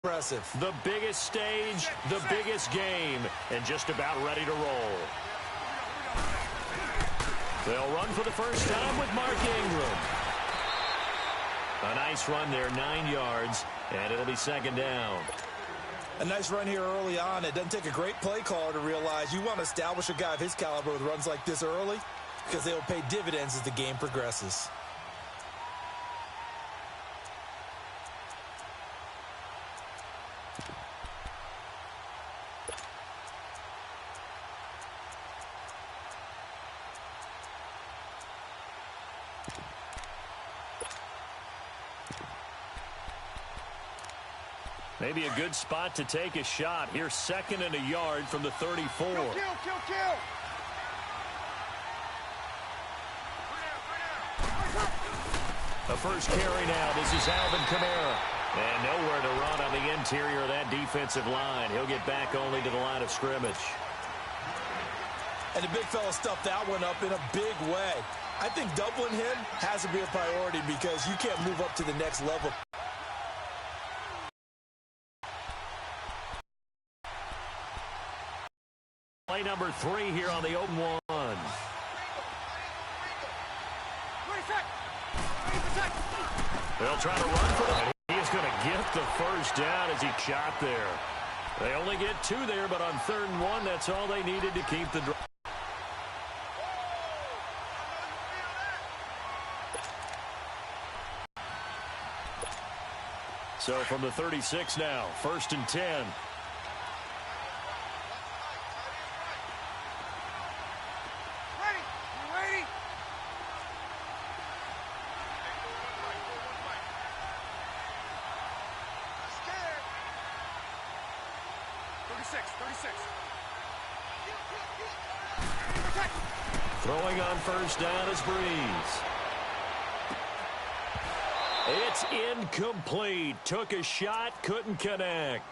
Impressive. The biggest stage, the biggest game, and just about ready to roll. They'll run for the first time with Mark Ingram. A nice run there, 9 yards, and it'll be second down. A nice run here early on. It doesn't take a great play caller to realize you want to establish a guy of his caliber with runs like this early because they will pay dividends as the game progresses. Maybe a good spot to take a shot. Here's second and a yard from the 34. Kill. The first carry now. This is Alvin Kamara. And nowhere to run on the interior of that defensive line. He'll get back only to the line of scrimmage. And the big fella stuffed that one up in a big way. I think doubling him has to be a priority because you can't move up to the next level. Play number 3 here on the open one. They'll try to run for it. He's going to get the first down as he shot there. They only get 2 there, but on 3rd and 1, that's all they needed to keep the drive. So from the 36 now, 1st and 10. Throwing on first down is Breeze. It's incomplete. Took a shot, couldn't connect.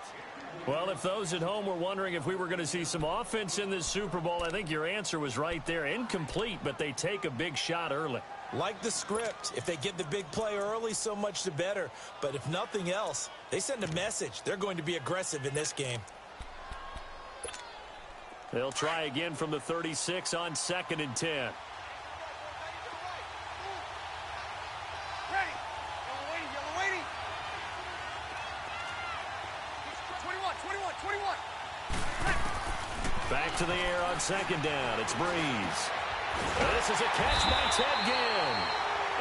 Well, if those at home were wondering if we were going to see some offense in this Super Bowl, I think your answer was right there. Incomplete, but they take a big shot early. Like the script, if they get the big play early, so much the better. But if nothing else, they send a message. They're going to be aggressive in this game. They'll try again from the 36 on 2nd and 10. Back to the air on 2nd down. It's Breeze. This is a catch by Ted Ginn.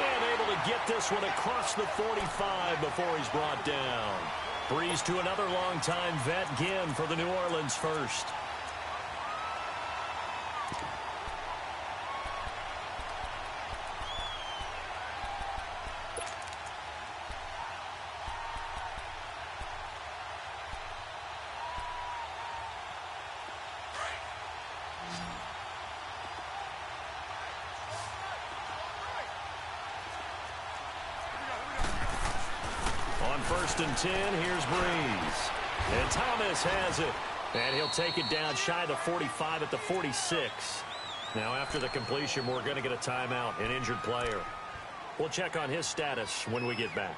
And able to get this one across the 45 before he's brought down. Breeze to another longtime vet, Ginn, for the New Orleans first. On 1st and 10, here's Breeze. And Thomas has it. And he'll take it down shy of the 45 at the 46. Now, after the completion, we're going to get a timeout, an injured player. We'll check on his status when we get back.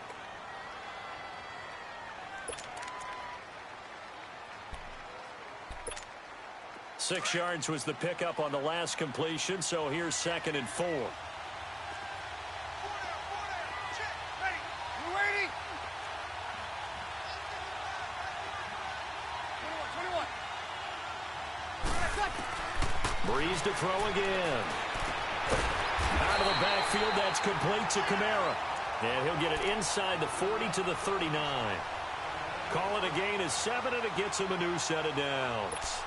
Six yards was the pickup on the last completion, so here's 2nd and 4. Breeze to throw again. Out of the backfield, that's complete to Kamara. And he'll get it inside the 40 to the 39. Call it a gain of 7, and it gets him a new set of downs.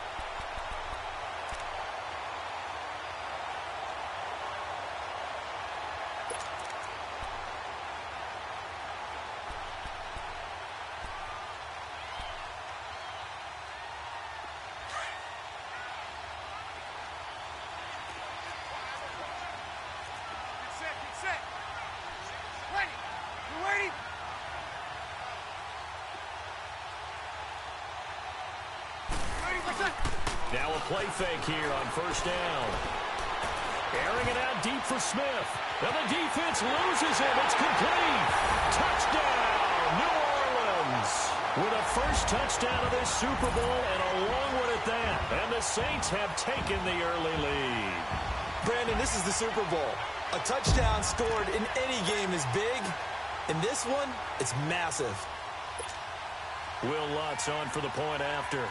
Now a play fake here on 1st down. Airing it out deep for Smith. And the defense loses it. It's complete. Touchdown, New Orleans. with a first touchdown of this Super Bowl, and a long one at that. And the Saints have taken the early lead. Brandon, this is the Super Bowl. A touchdown scored in any game is big. In this one, it's massive. Will Lutz on for the point after.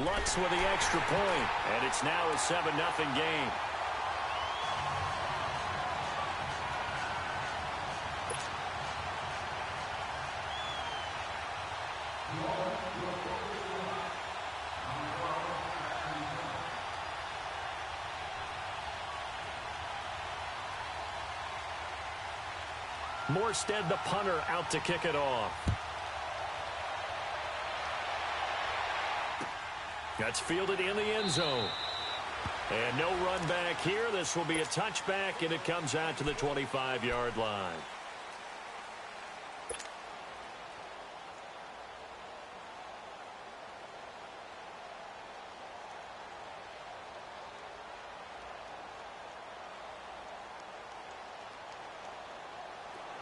Lutz with the extra point, and it's now a 7-0 game. Morstead, the punter, out to kick it off. That's fielded in the end zone. And no run back here. This will be a touchback, and it comes out to the 25-yard line.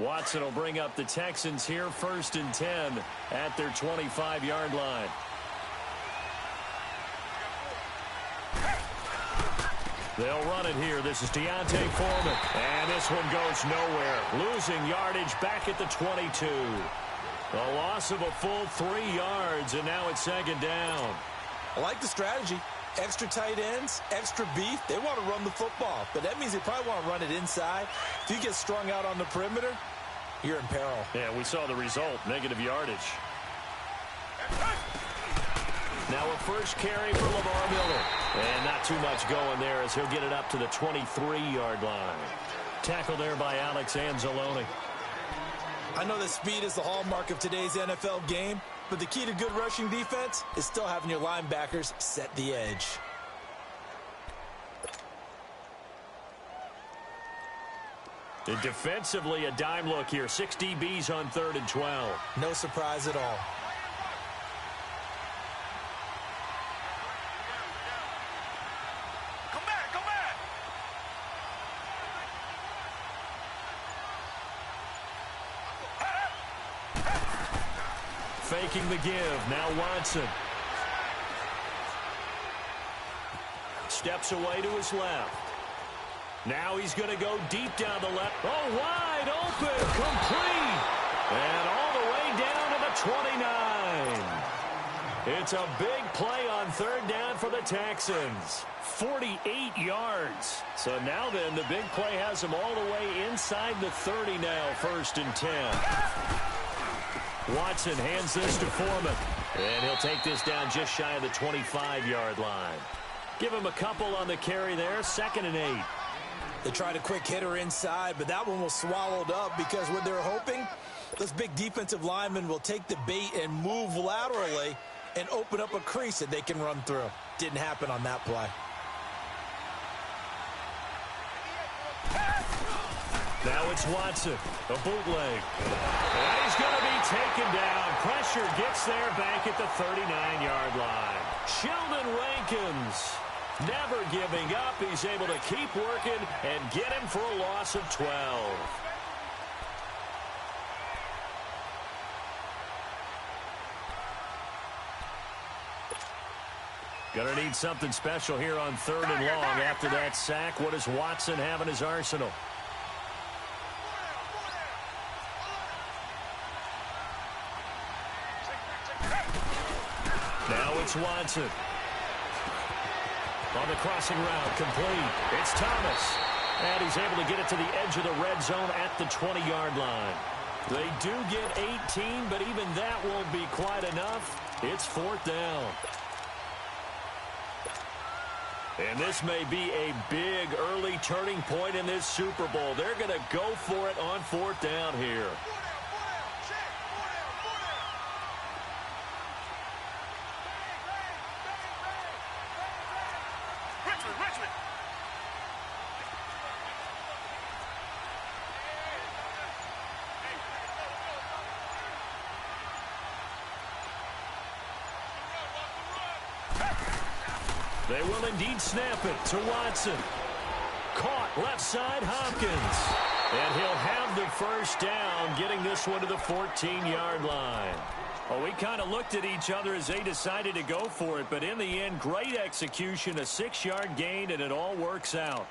Watson will bring up the Texans here, 1st and 10 at their 25-yard line. They'll run it here. This is Deontay Foreman. And this one goes nowhere. Losing yardage back at the 22. A loss of a full 3 yards, and now it's 2nd down. I like the strategy. Extra tight ends, extra beef. They want to run the football, but that means they probably want to run it inside. If you get strung out on the perimeter, you're in peril. Yeah, we saw the result, negative yardage. Now a first carry for Lamar Miller. And not too much going there as he'll get it up to the 23-yard line. Tackle there by Alex Anzalone. I know that speed is the hallmark of today's NFL game, but the key to good rushing defense is still having your linebackers set the edge. And defensively, a dime look here. 6 DBs on 3rd and 12. No surprise at all. Faking the give. Now Watson. Steps away to his left. Now he's going to go deep down the left. Oh, wide open. Complete. And all the way down to the 29. It's a big play on 3rd down for the Texans. 48 yards. So now then, the big play has them all the way inside the 30 now, 1st and 10. Watson hands this to Foreman. And he'll take this down just shy of the 25-yard line. Give him a couple on the carry there. 2nd and 8. They tried a quick hitter inside, but that one was swallowed up because what they're hoping, those big defensive linemen will take the bait and move laterally and open up a crease that they can run through. Didn't happen on that play. Now it's Watson, a bootleg. And he's going to be taken down. Pressure gets there back at the 39-yard line. Sheldon Rankins never giving up. He's able to keep working and get him for a loss of 12. Gonna need something special here on 3rd and long after that sack. What does Watson have in his arsenal? Now it's Watson. On the crossing route, complete. It's Thomas. And he's able to get it to the edge of the red zone at the 20-yard line. They do get 18, but even that won't be quite enough. It's 4th down. And this may be a big early turning point in this Super Bowl. They're going to go for it on 4th down here. They will indeed snap it to Watson. Caught left side, Hopkins. And he'll have the first down, getting this one to the 14-yard line. Well, we kind of looked at each other as they decided to go for it, but in the end, great execution, a 6-yard gain, and it all works out.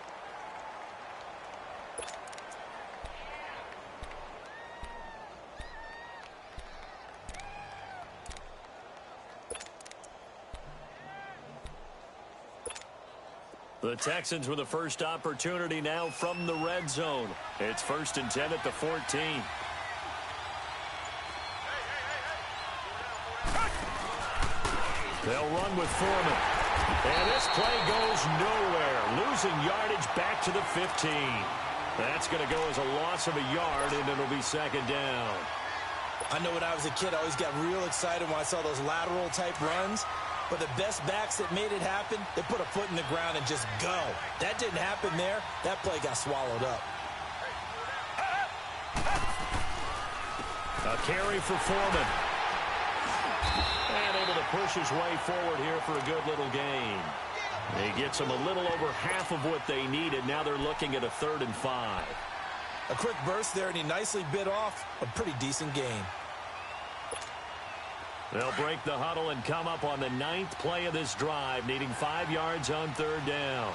The Texans with the first opportunity now from the red zone. It's 1st and 10 at the 14. They'll run with Foreman. And this play goes nowhere. Losing yardage back to the 15. That's going to go as a loss of a yard, and it'll be 2nd down. I know when I was a kid, I always got real excited when I saw those lateral-type runs. But the best backs that made it happen, they put a foot in the ground and just go. That didn't happen there. That play got swallowed up. A carry for Foreman. And able to push his way forward here for a good little gain. He gets them a little over half of what they needed. Now they're looking at a 3rd and 5. A quick burst there, and he nicely bit off a pretty decent gain. They'll break the huddle and come up on the 9th play of this drive, needing 5 yards on 3rd down.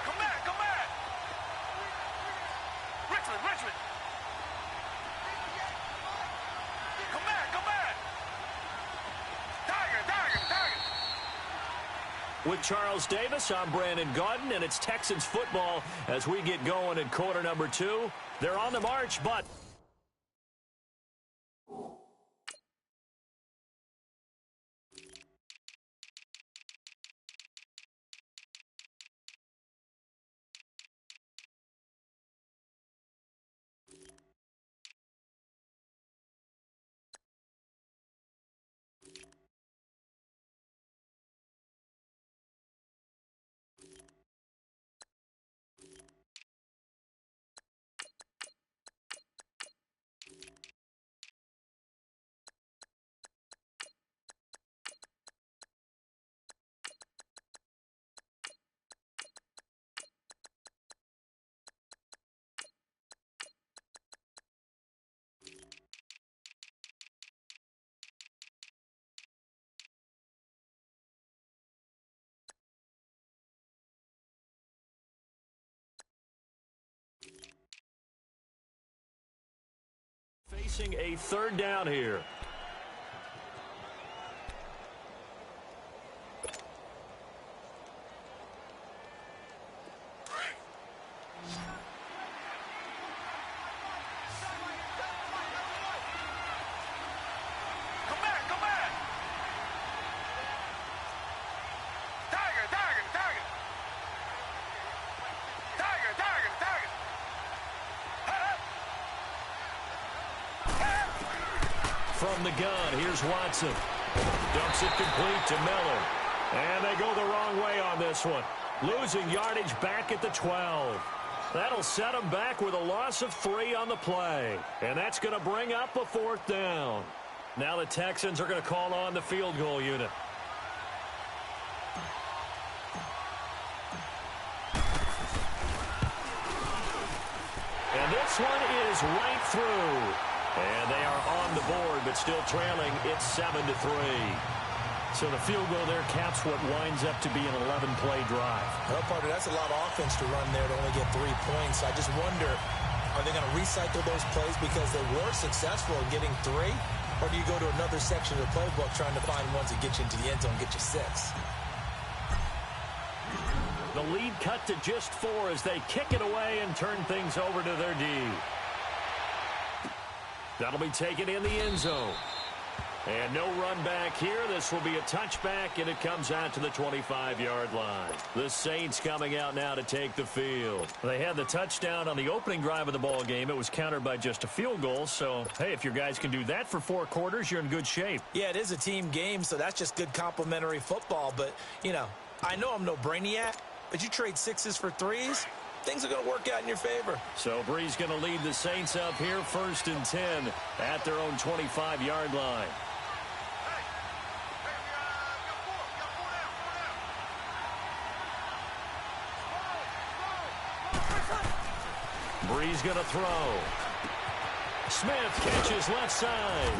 Come back, come back. Richmond. Come back. Tiger. With Charles Davis, I'm Brandon Gaudin, and it's Texans football as we get going in quarter number 2. They're on the march, but facing a 3rd down here. Come back. Tiger. From the gun, here's Watson. Dumps it complete to Miller. And they go the wrong way on this one. Losing yardage back at the 12. That'll set them back with a loss of 3 on the play. And that's going to bring up a 4th down. Now the Texans are going to call on the field goal unit. And this one is right through. And they are on the board, but still trailing. It's 7-3. So the field goal there caps what winds up to be an 11-play drive. Well, partner, that's a lot of offense to run there to only get 3 points. I just wonder, are they going to recycle those plays because they were successful in getting 3? Or do you go to another section of the playbook trying to find ones that get you into the end zone and get you 6? The lead cut to just 4 as they kick it away and turn things over to their D. That'll be taken in the end zone. And no run back here. This will be a touchback, and it comes out to the 25-yard line. The Saints coming out now to take the field. They had the touchdown on the opening drive of the ball game. It was countered by just a field goal. So, hey, if your guys can do that for 4 quarters, you're in good shape. Yeah, it is a team game, so that's just good complimentary football. But, you know, I know I'm no brainiac, but you trade 6s for 3s, things are going to work out in your favor. So Bree's going to lead the Saints up here 1st and 10 at their own 25-yard line. Brees going to throw. Smith catches left side.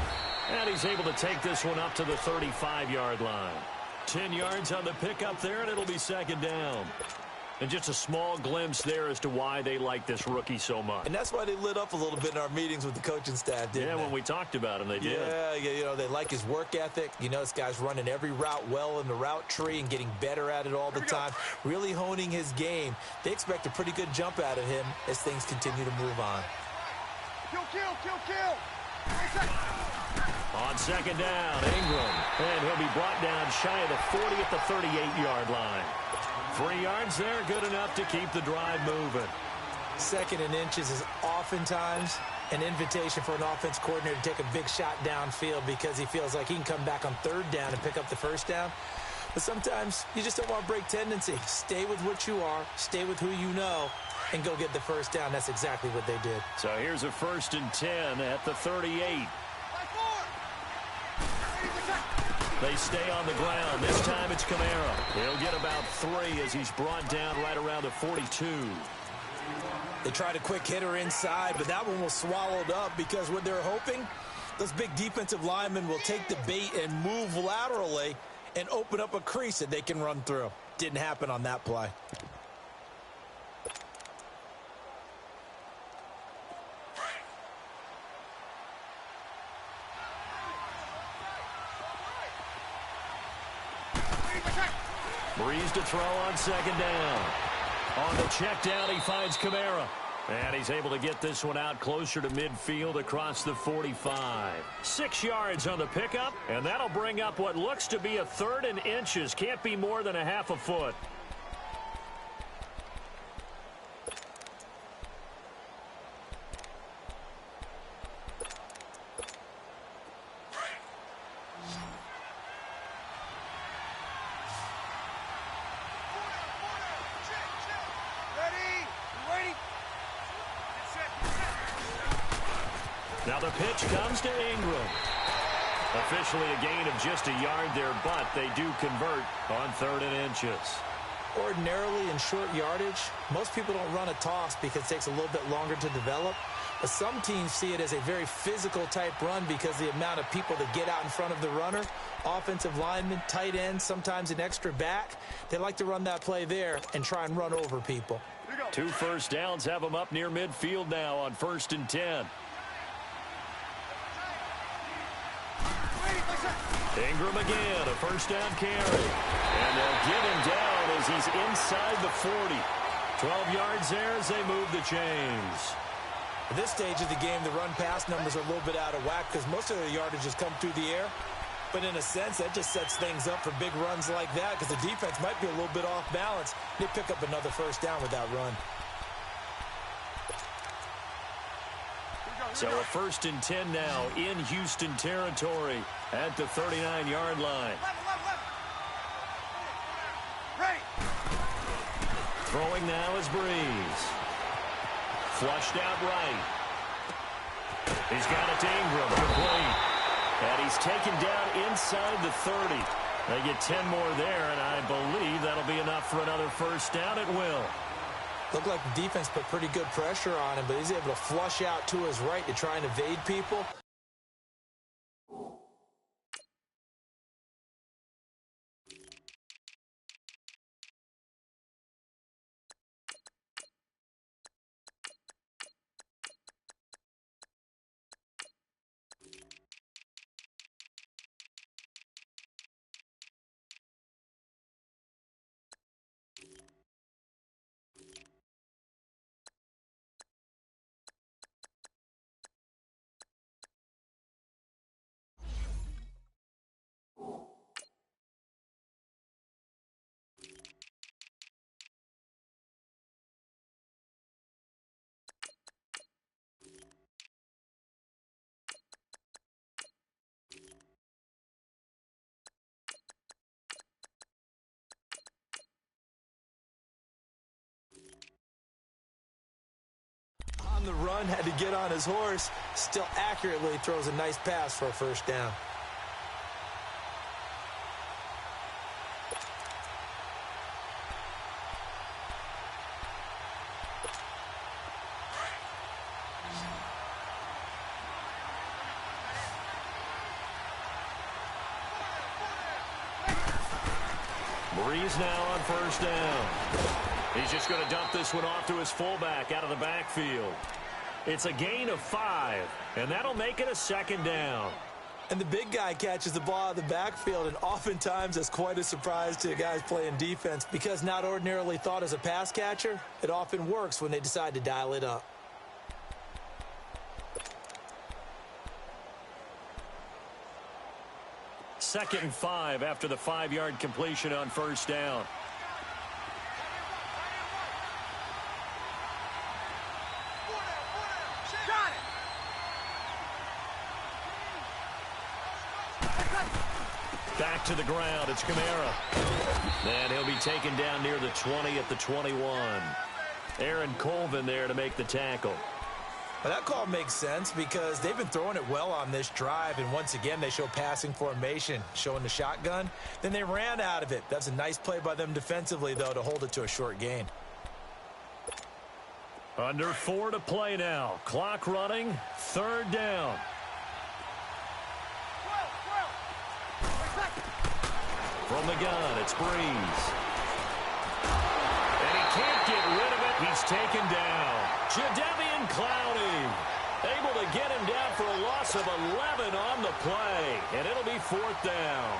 And he's able to take this one up to the 35-yard line. 10 yards on the pickup there, and it'll be second down. And just a small glimpse there as to why they like this rookie so much. And that's why they lit up a little bit in our meetings with the coaching staff, didn't they? Yeah, when we talked about him, they did. Yeah, you know, they like his work ethic. You know, this guy's running every route well in the route tree and getting better at it all the time, really honing his game. They expect a pretty good jump out of him as things continue to move on. Kill. On second down, Ingram. And he'll be brought down shy of the 40 at the 38-yard line. 3 yards there, good enough to keep the drive moving. Second and inches is oftentimes an invitation for an offense coordinator to take a big shot downfield because he feels like he can come back on third down and pick up the first down. But sometimes you just don't want to break tendency. Stay with what you are, stay with who you know, and go get the first down. That's exactly what they did. So here's a 1st and 10 at the 38. They stay on the ground. This time it's Kamara. He'll get about 3 as he's brought down right around the 42. They tried a quick hitter inside, but that one was swallowed up because what they're hoping, those big defensive linemen will take the bait and move laterally and open up a crease that they can run through. Didn't happen on that play. Brees to throw on second down. On the check down, he finds Kamara. And he's able to get this one out closer to midfield across the 45. 6 yards on the pickup, and that'll bring up what looks to be a 3rd and inches. Can't be more than a half a foot. Now the pitch comes to Ingram. Officially a gain of just a yard there, but they do convert on 3rd and inches. Ordinarily in short yardage, most people don't run a toss because it takes a little bit longer to develop. But some teams see it as a very physical type run because the amount of people that get out in front of the runner, offensive linemen, tight ends, sometimes an extra back, they like to run that play there and try and run over people. 2 first downs have them up near midfield now on 1st and 10. Ingram again, a 1st down carry. And they'll get him down as he's inside the 40. 12 yards there as they move the chains. At this stage of the game, the run-pass numbers are a little bit out of whack because most of the yardage has come through the air. But in a sense, that just sets things up for big runs like that because the defense might be a little bit off balance. They pick up another 1st down with that run. So a 1st and 10 now in Houston territory at the 39-yard line. Throwing now is Brees. Flushed out right. He's got it to Ingram. Complete. And he's taken down inside the 30. They get 10 more there, and I believe that'll be enough for another 1st down. It will. Looked like the defense put pretty good pressure on him, but he's able to flush out to his right to try and evade people. The run, had to get on his horse, still accurately throws a nice pass for a 1st down. Breeze now on first down. He's just going to dump this one off to his fullback out of the backfield. It's a gain of 5, and that'll make it a second down. And the big guy catches the ball out of the backfield, and oftentimes that's quite a surprise to guys playing defense because not ordinarily thought as a pass catcher, it often works when they decide to dial it up. Second and 5 after the 5-yard completion on first down. Back to the ground. It's Kamara. And he'll be taken down near the 20 at the 21. Aaron Colvin there to make the tackle. Well, that call makes sense because they've been throwing it well on this drive, and once again they show passing formation, showing the shotgun. Then they ran out of it. That's a nice play by them defensively, though, to hold it to a short gain. Under 4 to play now. Clock running. Third down. From the gun, it's Breeze. And he can't get rid of it. He's taken down. Jadeveon Clowney able to get him down for a loss of 11 on the play. And it'll be fourth down.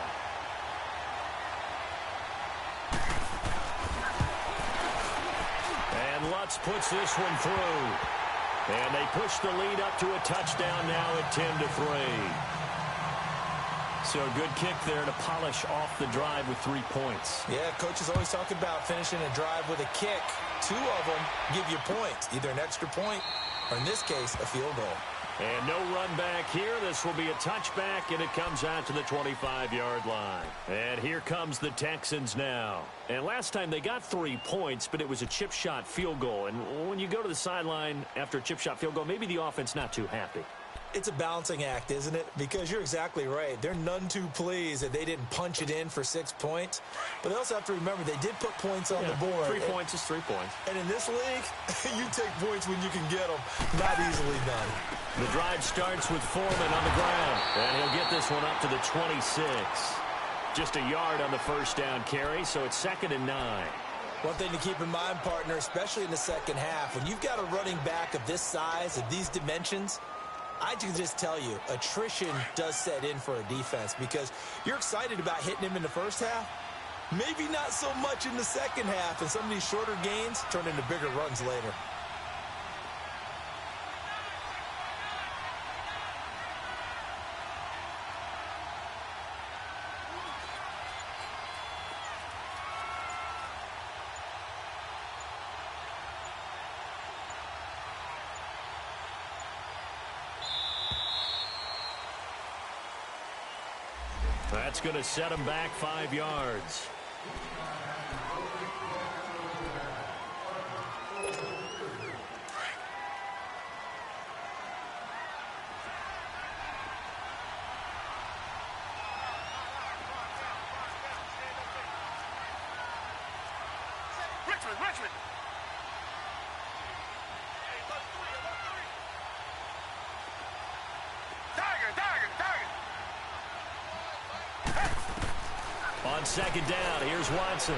And Lutz puts this one through. And they push the lead up to a touchdown now at 10-3. So a good kick there to polish off the drive with 3 points. Yeah, coaches always talk about finishing a drive with a kick. 2 of them give you points, either an extra point or, in this case, a field goal. And no run back here. This will be a touchback, and it comes out to the 25-yard line. And here comes the Texans now. And last time they got 3 points, but it was a chip shot field goal. And when you go to the sideline after a chip shot field goal, maybe the offense not too happy. It's a balancing act, isn't it? Because you're exactly right. They're none too pleased that they didn't punch it in for 6 points. But they also have to remember they did put points on the board. 3 points is 3 points. And in this league, you take points when you can get them. Not easily done. The drive starts with Foreman on the ground. And he'll get this one up to the 26. Just a yard on the first down carry, so it's 2nd and 9. One thing to keep in mind, partner, especially in the second half, when you've got a running back of this size, of these dimensions, I can just tell you, attrition does set in for a defense because you're excited about hitting him in the first half. Maybe not so much in the second half, and some of these shorter gains turn into bigger runs later. That's going to set him back 5 yards. Richmond. On second down, here's Watson.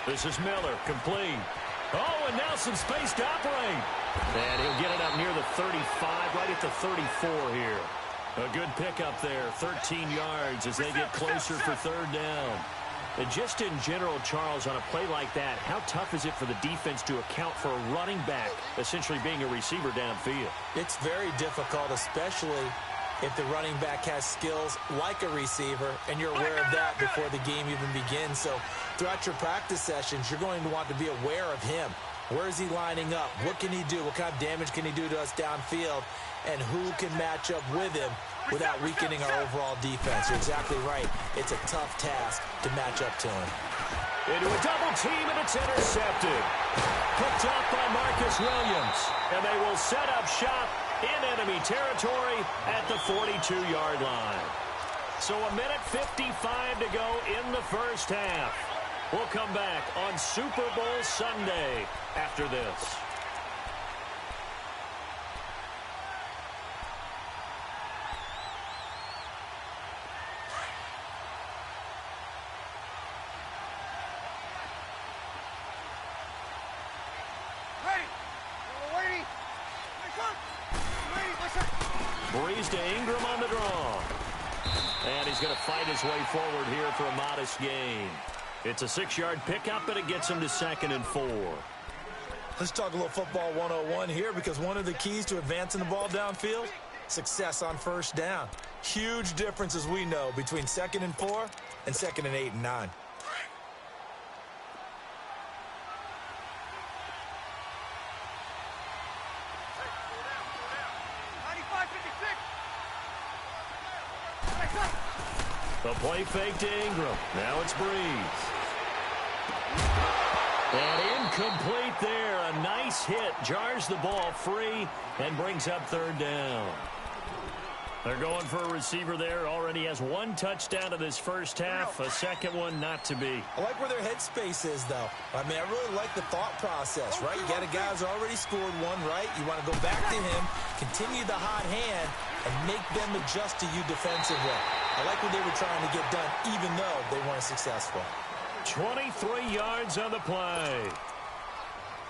This is Miller, complete. Oh, and now some space to operate. And he'll get it up near the 35, right at the 34 here. A good pickup there, 13 yards as they get closer for third down. And just in general, Charles, on a play like that, how tough is it for the defense to account for a running back essentially being a receiver downfield? It's very difficult, especially if the running back has skills like a receiver, and you're aware of that before the game even begins. So throughout your practice sessions, you're going to want to be aware of him. Where is he lining up? What can he do? What kind of damage can he do to us downfield? And who can match up with him without weakening our overall defense? You're exactly right. It's a tough task to match up to him. Into a double team, and it's intercepted. Picked off by Marcus Williams. And they will set up shop in enemy territory at the 42-yard line. So a minute 55 to go in the first half. We'll come back on Super Bowl Sunday after this. Breeze to Ingram on the draw. And he's going to fight his way forward here for a modest gain. It's a 6-yard pickup, and it gets him to 2nd and 4. Let's talk a little football 101 here, because one of the keys to advancing the ball downfield, success on first down. Huge difference, as we know, between 2nd and 4 and 2nd and 8 and 9. The play fake to Ingram. Now it's Breeze. And incomplete there. A nice hit. Jars the ball free and brings up 3rd down. They're going for a receiver there. Already has 1 touchdown in this first half. A second one not to be. I like where their headspace is, though. I mean, I really like the thought process, right? You got a guy who's already scored 1, right? You want to go back to him, continue the hot hand, and make them adjust to you defensively. I like what they were trying to get done, even though they weren't successful. 23 yards on the play.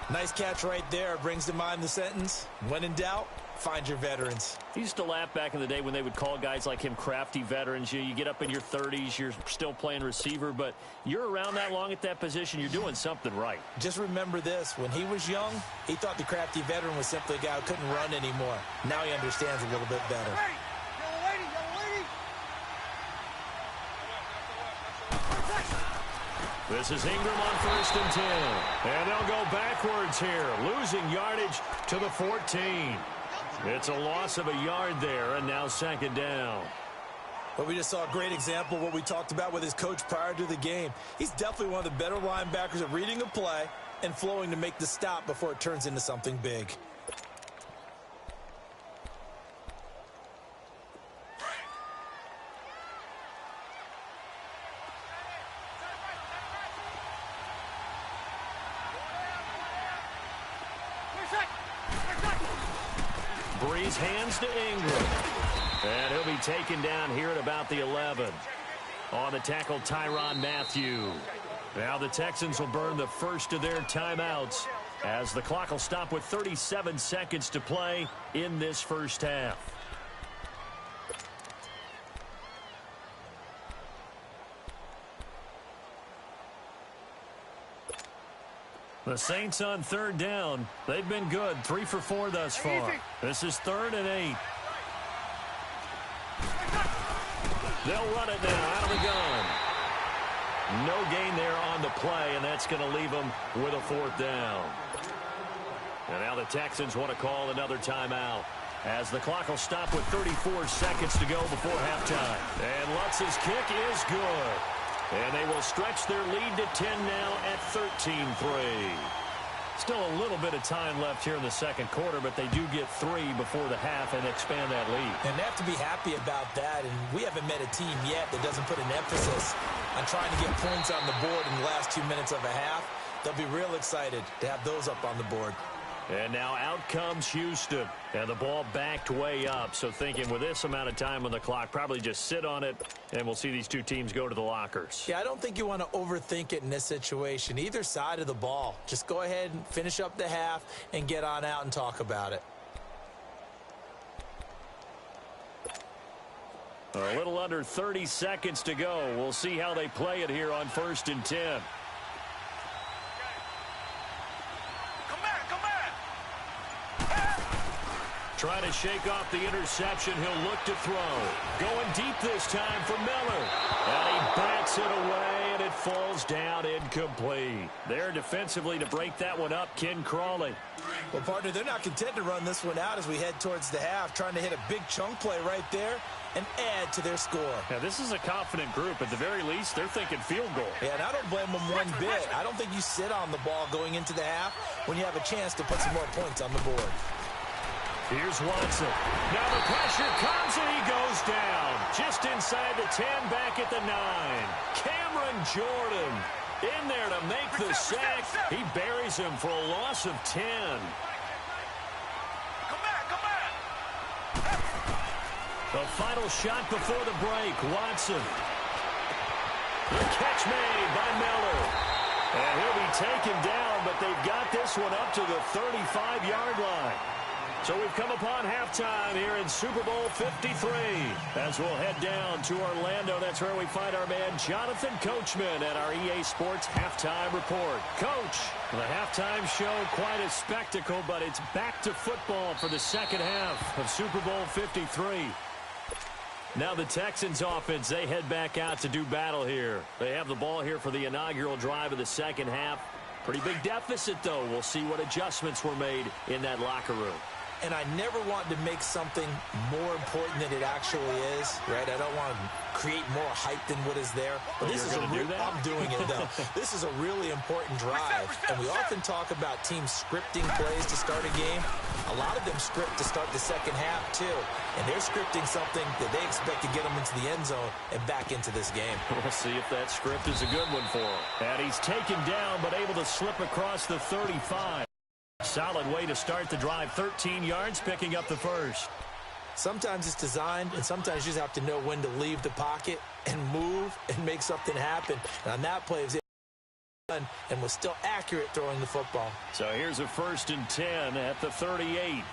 Nice catch right there. Brings to mind the sentence, when in doubt, find your veterans. I used to laugh back in the day when they would call guys like him crafty veterans. You get up in your 30s, you're still playing receiver, but you're around that long at that position, you're doing something right. Just remember this. When he was young, he thought the crafty veteran was simply a guy who couldn't run anymore. Now he understands a little bit better. This is Ingram on 1st and 10. And they'll go backwards here, losing yardage to the 14. It's a loss of a yard there, and now 2nd down. But we just saw a great example of what we talked about with his coach prior to the game. He's definitely one of the better linebackers at reading a play and flowing to make the stop before it turns into something big. Breeze hands to Ingram. And he'll be taken down here at about the 11. On the tackle, Tyrann Mathieu. Now the Texans will burn the first of their timeouts as the clock will stop with 37 seconds to play in this first half. The Saints on 3rd down. They've been good. 3 for 4 thus far. This is 3rd and 8. They'll run it now out of the gun. No gain there on the play, and that's going to leave them with a 4th down. And now the Texans want to call another timeout as the clock will stop with 34 seconds to go before halftime. And Lutz's kick is good. And they will stretch their lead to 10 now at 13-3. Still a little bit of time left here in the second quarter, but they do get 3 before the half and expand that lead. And they have to be happy about that. And we haven't met a team yet that doesn't put an emphasis on trying to get points on the board in the last 2 minutes of a half. They'll be real excited to have those up on the board. And now out comes Houston. And the ball backed way up. So thinking with this amount of time on the clock, probably just sit on it, and we'll see these two teams go to the lockers. Yeah, I don't think you want to overthink it in this situation. Either side of the ball. Just go ahead and finish up the half and get on out and talk about it. A little under 30 seconds to go. We'll see how they play it here on 1st and 10. Trying to shake off the interception. He'll look to throw. Going deep this time for Miller. And he bats it away, and it falls down incomplete. There defensively to break that one up, Ken Crawley. Well, partner, they're not content to run this one out as we head towards the half, trying to hit a big chunk play right there and add to their score. Now, this is a confident group. At the very least, they're thinking field goal. Yeah, and I don't blame them one bit. I don't think you sit on the ball going into the half when you have a chance to put some more points on the board. Here's Watson. Now the pressure comes, and he goes down. Just inside the 10, back at the 9. Cameron Jordan in there to make the sack. He buries him for a loss of 10. Come back. The final shot before the break, Watson. The catch made by Miller. And he'll be taken down, but they've got this one up to the 35-yard line. So we've come upon halftime here in Super Bowl 53. As we'll head down to Orlando, that's where we find our man Jonathan Coachman at our EA Sports Halftime Report. Coach, the halftime show, quite a spectacle, but it's back to football for the second half of Super Bowl 53. Now the Texans offense, they head back out to do battle here. They have the ball here for the inaugural drive of the second half. Pretty big deficit, though. We'll see what adjustments were made in that locker room. And I never want to make something more important than it actually is, right? I don't want to create more hype than what is there. But this is I'm doing it, though. This is a really important drive. And we often talk about teams scripting plays to start a game. A lot of them script to start the second half, too. And they're scripting something that they expect to get them into the end zone and back into this game. We'll see if that script is a good one for him. And he's taken down, but able to slip across the 35. Solid way to start the drive. 13 yards, picking up the first. Sometimes it's designed, and sometimes you just have to know when to leave the pocket and move and make something happen. And on that play, it was done and was still accurate throwing the football. So here's a 1st and 10 at the 38.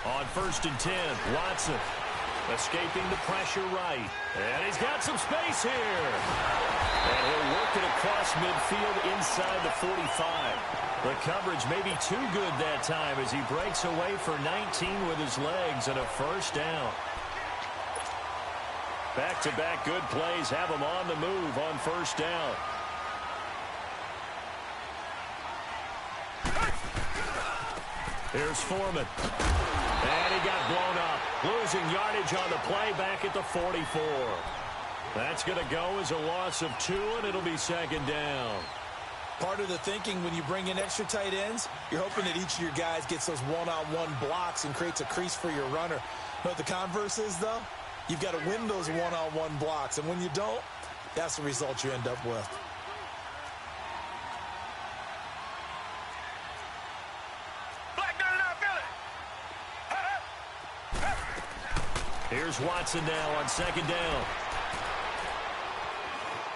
On 1st and 10, Watson escaping the pressure right. And he's got some space here. And he'll work it across midfield inside the 45. The coverage may be too good that time as he breaks away for 19 with his legs and a first down. Back-to-back good plays have him on the move on first down. Here's Foreman. And he got blown up. Losing yardage on the play back at the 44. That's going to go as a loss of 2, and it'll be second down. Part of the thinking when you bring in extra tight ends, you're hoping that each of your guys gets those one-on-one blocks and creates a crease for your runner. Know what the converse is, though? You've got to win those one-on-one blocks, and when you don't, that's the result you end up with. Here's Watson now on second down.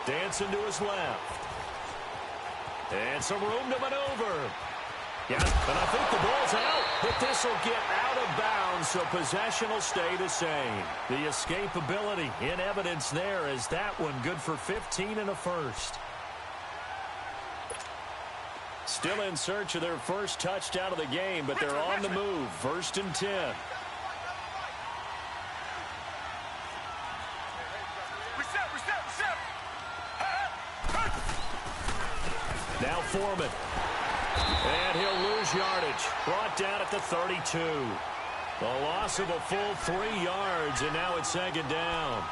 Dancing to his left. And some room to maneuver. Yeah, and I think the ball's out, but this will get out of bounds, so possession will stay the same. The escapability in evidence there as that one good for 15 and a first. Still in search of their first touchdown of the game, but they're on the move. 1st and 10. Now Foreman. And he'll lose yardage. Brought down at the 32. A loss of a full 3 yards, and now it's second down.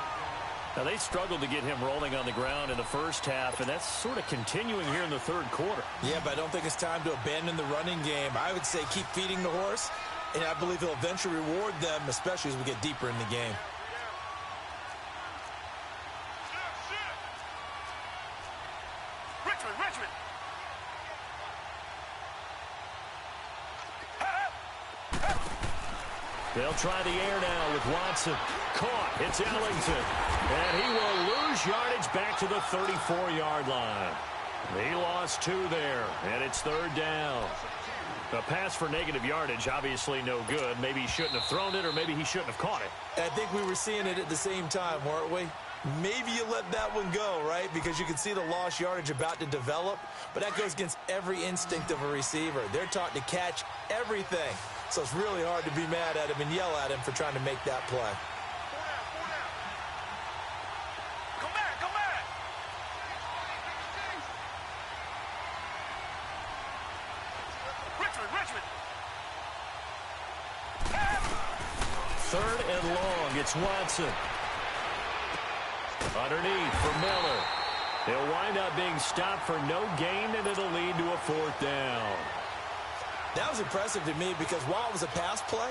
Now, they struggled to get him rolling on the ground in the first half, and that's sort of continuing here in the third quarter. Yeah, but I don't think it's time to abandon the running game. I would say keep feeding the horse, and I believe he'll eventually reward them, especially as we get deeper in the game. Richmond. They'll try the air now with Watson. Caught. It's Ellington. And he will lose yardage back to the 34-yard line. He lost 2 there, and it's third down. A pass for negative yardage, obviously no good. Maybe he shouldn't have thrown it, or maybe he shouldn't have caught it. I think we were seeing it at the same time, weren't we? Maybe you let that one go, right? Because you can see the lost yardage about to develop. But that goes against every instinct of a receiver. They're taught to catch everything. So it's really hard to be mad at him and yell at him for trying to make that play. Come back. Richmond. Third and long. It's Watson. Underneath for Miller. He'll wind up being stopped for no gain, and it'll lead to a 4th down. That was impressive to me because while it was a pass play,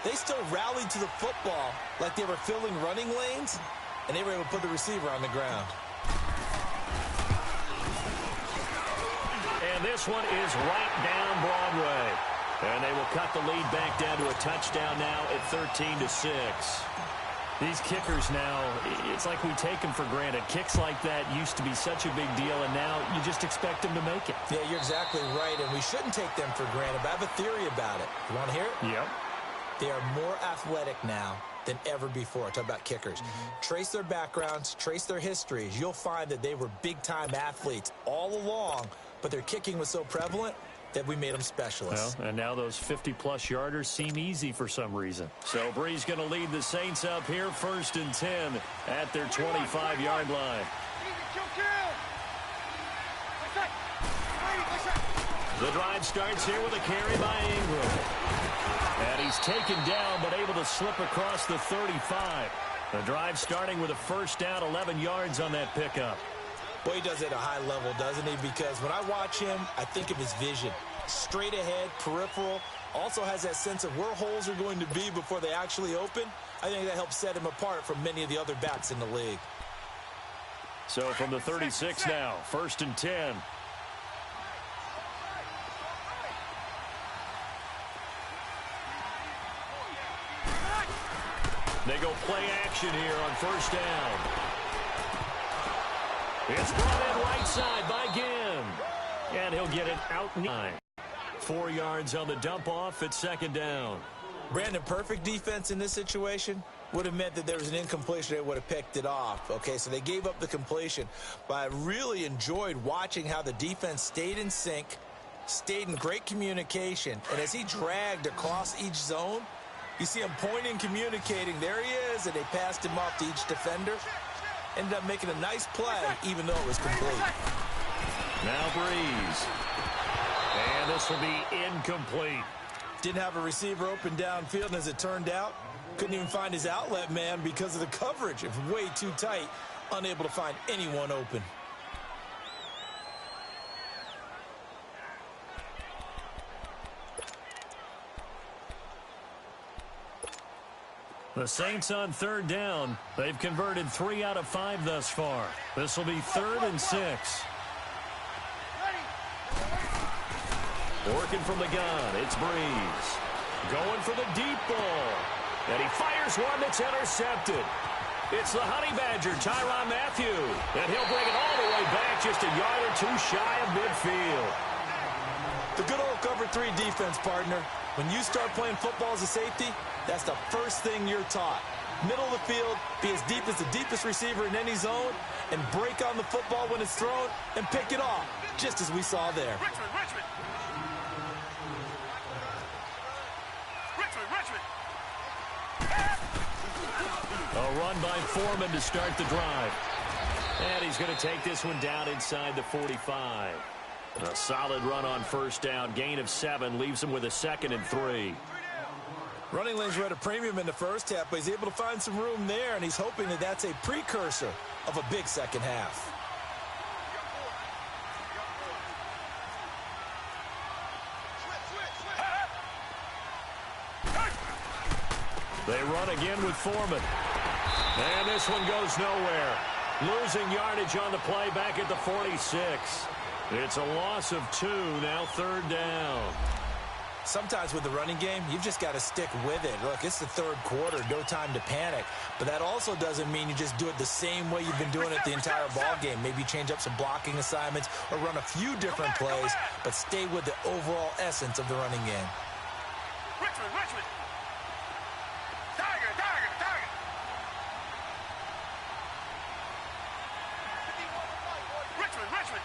they still rallied to the football like they were filling running lanes, and they were able to put the receiver on the ground. And this one is right down Broadway. And they will cut the lead back down to a touchdown now at 13-6. These kickers now, it's like we take them for granted. Kicks like that used to be such a big deal, and now you just expect them to make it. Yeah, you're exactly right, and we shouldn't take them for granted, but I have a theory about it. You want to hear it? Yep. They are more athletic now than ever before. I talk about kickers. Trace their backgrounds, trace their histories. You'll find that they were big-time athletes all along, but their kicking was so prevalent that we made them specialists. Well, and now those 50-plus yarders seem easy for some reason. So Bree's going to lead the Saints up here 1st and 10 at their 25-yard line. The drive starts here with a carry by Ingram. And he's taken down but able to slip across the 35. The drive starting with a first down, 11 yards on that pickup. Well, he does it at a high level, doesn't he? Because when I watch him, I think of his vision. Straight ahead, peripheral, also has that sense of where holes are going to be before they actually open. I think that helps set him apart from many of the other backs in the league. So from the 36 now, 1st and 10. They go play action here on 1st down. It's brought in right side by Ginn. And he'll get it out 9. 4 yards on the dump off at 2nd down. Brandon, perfect defense in this situation would have meant that there was an incompletion. They would have picked it off. Okay, so they gave up the completion. But I really enjoyed watching how the defense stayed in sync, stayed in great communication. And as he dragged across each zone, you see him pointing, communicating. There he is, and they passed him off to each defender. Ended up making a nice play, even though it was complete. Now Breeze. And this will be incomplete. Didn't have a receiver open downfield, and as it turned out, couldn't even find his outlet man because of the coverage. It was way too tight, unable to find anyone open. The Saints on 3rd down. They've converted 3 out of 5 thus far. This will be 3rd and 6. Working from the gun, it's Breeze. Going for the deep ball. And he fires one that's intercepted. It's the Honey Badger, Tyrann Mathieu. And he'll bring it all the way back just a yard or two shy of midfield. The good old cover 3 defense, partner. When you start playing football as a safety, that's the first thing you're taught. Middle of the field, be as deep as the deepest receiver in any zone, and break on the football when it's thrown and pick it off, just as we saw there. A run by Foreman to start the drive. And he's going to take this one down inside the 45. A solid run on 1st down. Gain of 7 leaves him with a 2nd and 3. Running lanes were at a premium in the first half, but he's able to find some room there, and he's hoping that that's a precursor of a big second half. They run again with Foreman. And this one goes nowhere. Losing yardage on the play back at the 46. It's a loss of 2, now 3rd down. Sometimes with the running game, you've just got to stick with it. Look, it's the 3rd quarter, no time to panic. But that also doesn't mean you just do it the same way you've been doing it the entire ball game. Maybe change up some blocking assignments or run a few different plays, but stay with the overall essence of the running game. Richmond. Tiger. Richmond.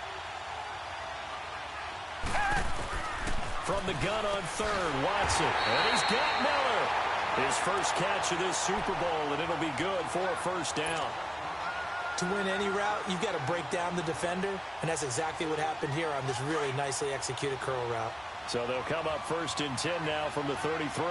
From the gun on 3rd, Watson. And he's got Miller. His first catch of this Super Bowl, and it'll be good for a 1st down. To win any route, you've got to break down the defender, and that's exactly what happened here on this really nicely executed curl route. So they'll come up 1st and 10 now from the 33.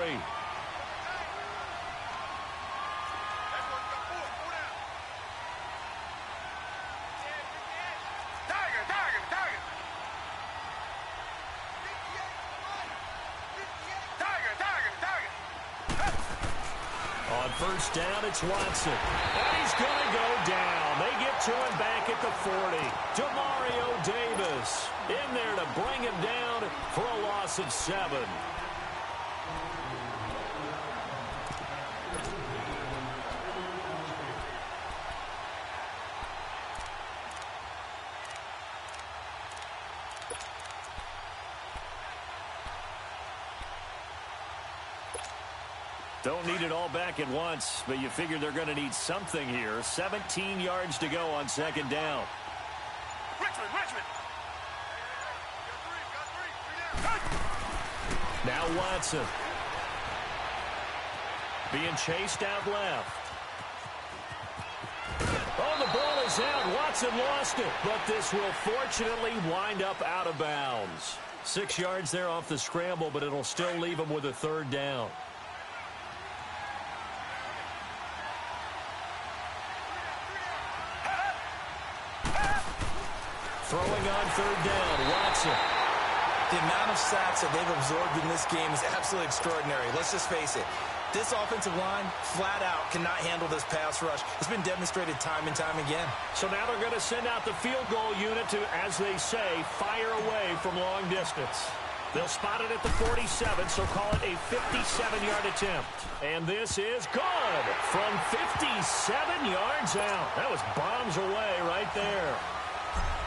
On 1st down, it's Watson. And he's going to go down. They get to him back at the 40. Demario Davis in there to bring him down for a loss of 7. Don't need it all back at once, but you figure they're going to need something here. 17 yards to go on second down. Richmond. Now Watson. Being chased out left. Oh, the ball is out. Watson lost it, but this will fortunately wind up out of bounds. 6 yards there off the scramble, but it'll still leave him with a third down. Throwing on third down, Watson. The amount of sacks that they've absorbed in this game is absolutely extraordinary. Let's just face it. This offensive line, flat out, cannot handle this pass rush. It's been demonstrated time and time again. So now they're going to send out the field goal unit to, as they say, fire away from long distance. They'll spot it at the 47, so call it a 57-yard attempt. And this is good from 57 yards out. That was bombs away right there.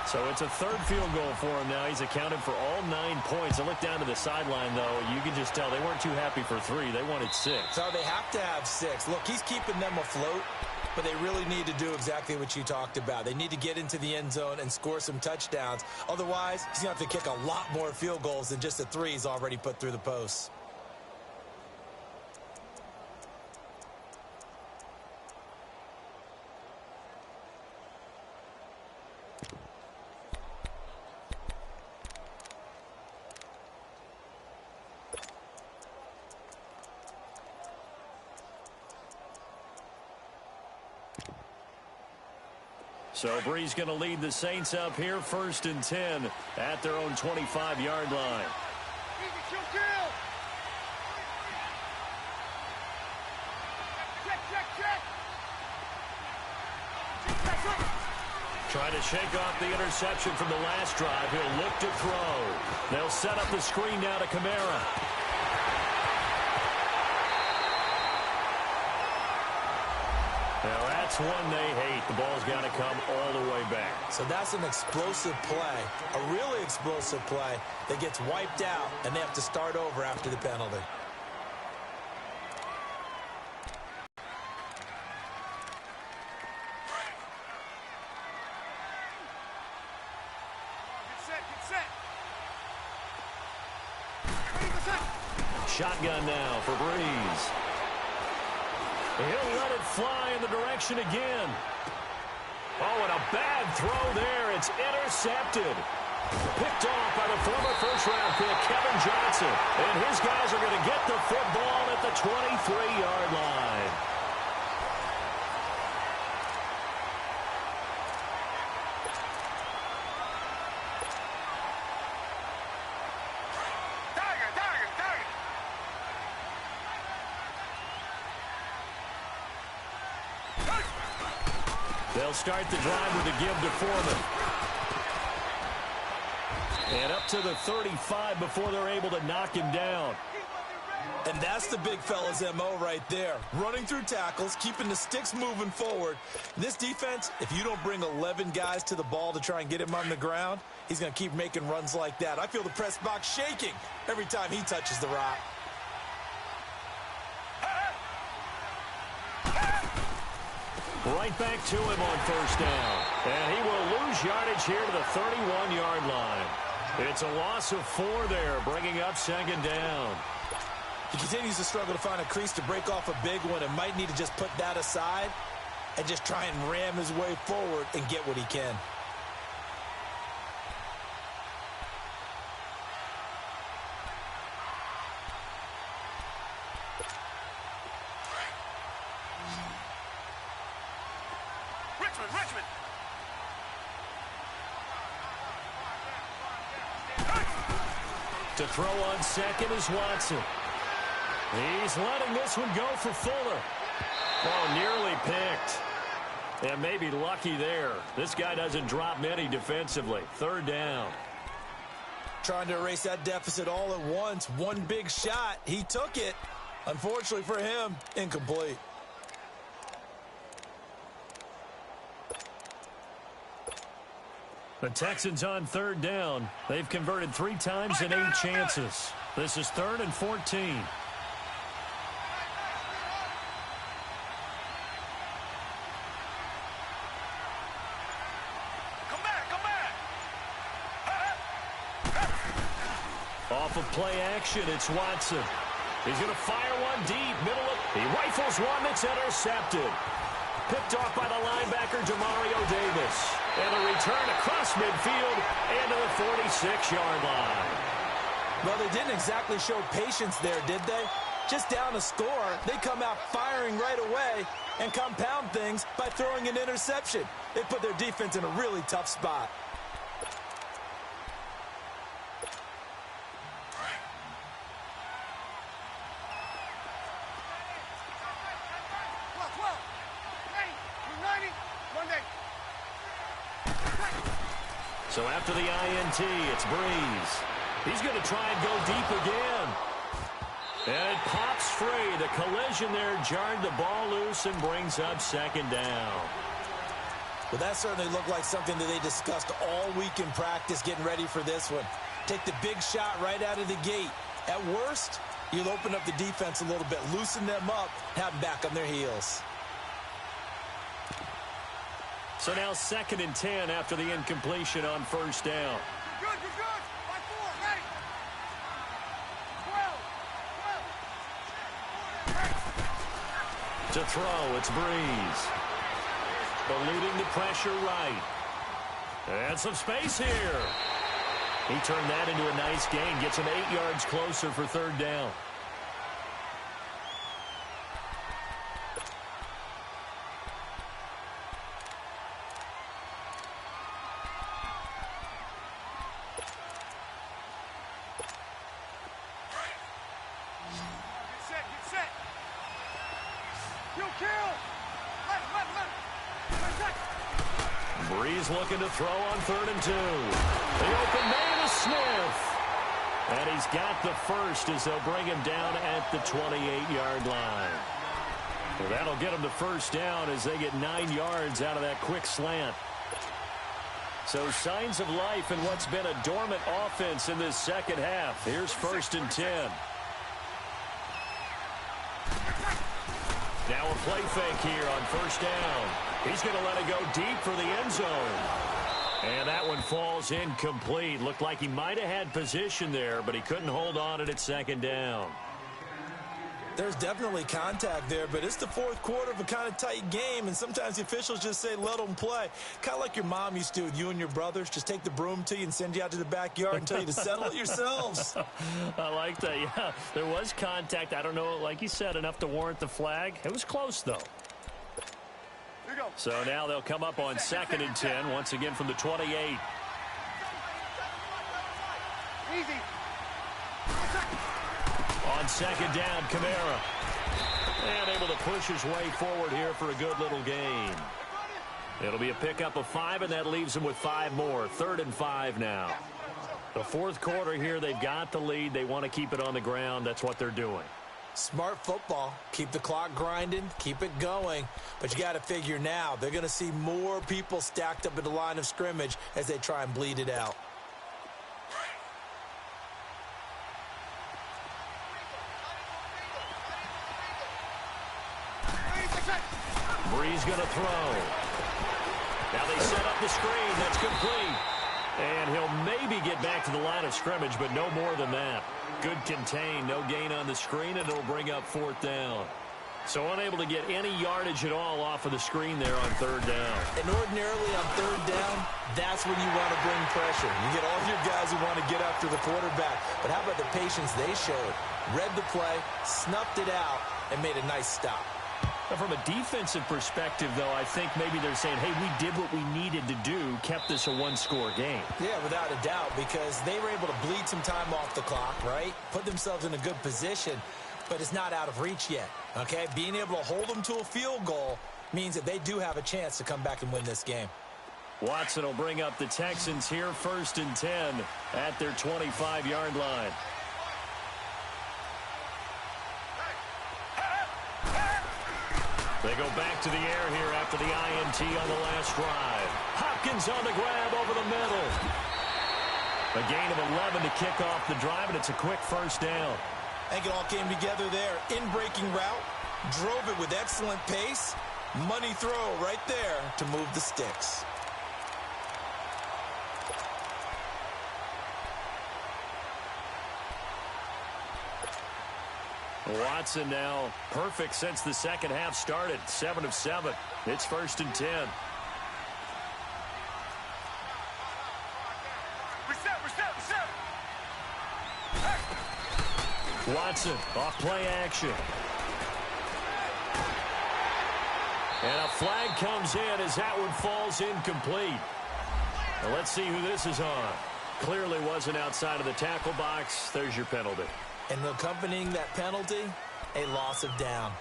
So it's a third field goal for him now. He's accounted for all 9 points. I look down to the sideline, though. You can just tell they weren't too happy for 3. They wanted 6. So they have to have 6. Look, he's keeping them afloat, but they really need to do exactly what you talked about. They need to get into the end zone and score some touchdowns. Otherwise, he's going to have to kick a lot more field goals than just the 3 he's already put through the posts. So Bree's going to lead the Saints up here, 1st and 10 at their own 25-yard line. Trying to shake off the interception from the last drive. He'll look to throw. They'll set up the screen now to Kamara. Now that's one they hate. The ball's got to come all the way back. So that's an explosive play, a really explosive play that gets wiped out, and they have to start over after the penalty. Shotgun now for Breeze. He'll let it fly in the direction again. Oh, and a bad throw there. It's intercepted. Picked off by the former first-round pick, Kevin Johnson. And his guys are going to get the football at the 23-yard line. They'll start the drive with a give to Foreman. And up to the 35 before they're able to knock him down. And that's the big fella's MO right there. Running through tackles, keeping the sticks moving forward. This defense, if you don't bring 11 guys to the ball to try and get him on the ground, he's going to keep making runs like that. I feel the press box shaking every time he touches the rock. Right back to him on first down. And he will lose yardage here to the 31-yard line. It's a loss of 4 there, bringing up second down. He continues to struggle to find a crease to break off a big one and might need to just put that aside and just try and ram his way forward and get what he can. Richmond. To throw on second is Watson. He's letting this one go for Fuller. Oh, nearly picked. And maybe lucky there. This guy doesn't drop many defensively. Third down. Trying to erase that deficit all at once. One big shot. He took it. Unfortunately for him, incomplete. The Texans on third down. They've converted 3 times in 8 chances. This is 3rd and 14. Off of play action, it's Watson. He's going to fire one deep. He rifles one that's intercepted. Picked off by the linebacker, Demario Davis. And a return across midfield and to the 46-yard line. Well, they didn't exactly show patience there, did they? Just down a score, they come out firing right away and compound things by throwing an interception. They put their defense in a really tough spot. So after the INT, it's Breeze. He's going to try and go deep again. And it pops free. The collision there jarred the ball loose and brings up second down. Well, that certainly looked like something that they discussed all week in practice getting ready for this one. Take the big shot right out of the gate. At worst, you'll open up the defense a little bit, loosen them up, have them back on their heels. So now 2nd and 10 after the incompletion on first down. You're good. By 4, ready. 12. To throw, it's Breeze. Eluding the pressure right. And some space here. He turned that into a nice gain. Gets him 8 yards closer for 3rd down. Get set. You kill. Breeze looking to throw on 3rd and 2. The open man is Smith. And he's got the first as they'll bring him down at the 28-yard line. Well, that'll get him the first down as they get 9 yards out of that quick slant. So signs of life in what's been a dormant offense in this second half. Here's 1st and 10. Now a play fake here on 1st down. He's going to let it go deep for the end zone. And that one falls incomplete. Looked like he might have had position there, but he couldn't hold on it at 2nd down. There's definitely contact there, but it's the 4th quarter of a kind of tight game, and sometimes the officials just say, let them play. Kind of like your mom used to with you and your brothers. Just take the broom to you and send you out to the backyard and tell you to settle it yourselves. I like that, yeah. There was contact. I don't know, like you said, enough to warrant the flag. It was close, though. So now they'll come up on 2nd and 10, once again from the 28. Easy. On 2nd down, Kamara. And able to push his way forward here for a good little gain. It'll be a pickup of 5, and that leaves them with 5 more. 3rd and 5 now. The 4th quarter here, they've got the lead. They want to keep it on the ground. That's what they're doing. Smart football. Keep the clock grinding. Keep it going. But you got to figure now, they're going to see more people stacked up at the line of scrimmage as they try and bleed it out. Breeze going to throw. Now they set up the screen. That's complete. And he'll maybe get back to the line of scrimmage, but no more than that. Good contain, no gain on the screen, and it'll bring up 4th down. So unable to get any yardage at all off of the screen there on 3rd down. And ordinarily on 3rd down, that's when you want to bring pressure. You get all your guys who want to get after the quarterback. But how about the patience they showed? Read the play, snuffed it out, and made a nice stop. Now from a defensive perspective, though, I think maybe they're saying, hey, we did what we needed to do, kept this a 1-score game. Yeah, without a doubt, because they were able to bleed some time off the clock, right? Put themselves in a good position, but it's not out of reach yet, okay? Being able to hold them to a field goal means that they do have a chance to come back and win this game. Watson will bring up the Texans here, 1st and 10 at their 25-yard line. They go back to the air here after the INT on the last drive. Hopkins on the grab over the middle. A gain of 11 to kick off the drive, and it's a quick 1st down. I think it all came together there. In-breaking route, drove it with excellent pace. Money throw right there to move the sticks. Watson now perfect since the second half started. 7 of 7. It's 1st and 10. Reset. Watson off play action. And a flag comes in as that one falls incomplete. Now let's see who this is on. Clearly wasn't outside of the tackle box. There's your penalty. And accompanying that penalty, a loss of down.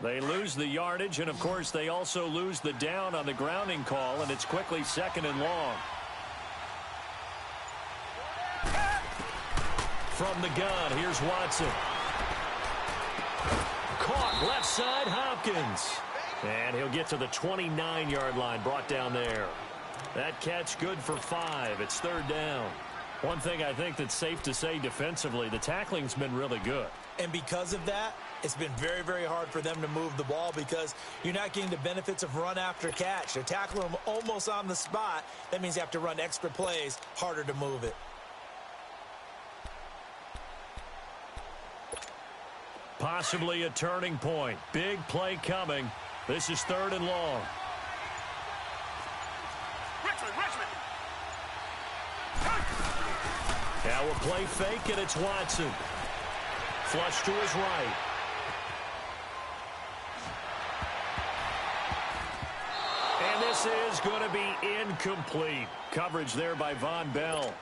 They lose the yardage, and of course they also lose the down on the grounding call, and it's quickly 2nd and long. From the gun, here's Watson. Caught left side, Hopkins. And he'll get to the 29-yard line, brought down there. That catch good for 5. It's 3rd down. One thing I think that's safe to say defensively, the tackling's been really good. And because of that, it's been very, very hard for them to move the ball because you're not getting the benefits of run after catch. They're tackling them almost on the spot. That means you have to run extra plays, harder to move it. Possibly a turning point. Big play coming. This is 3rd and long. Richmond. Now a play fake, and it's Watson. Flush to his right. And this is going to be incomplete. Coverage there by Von Bell.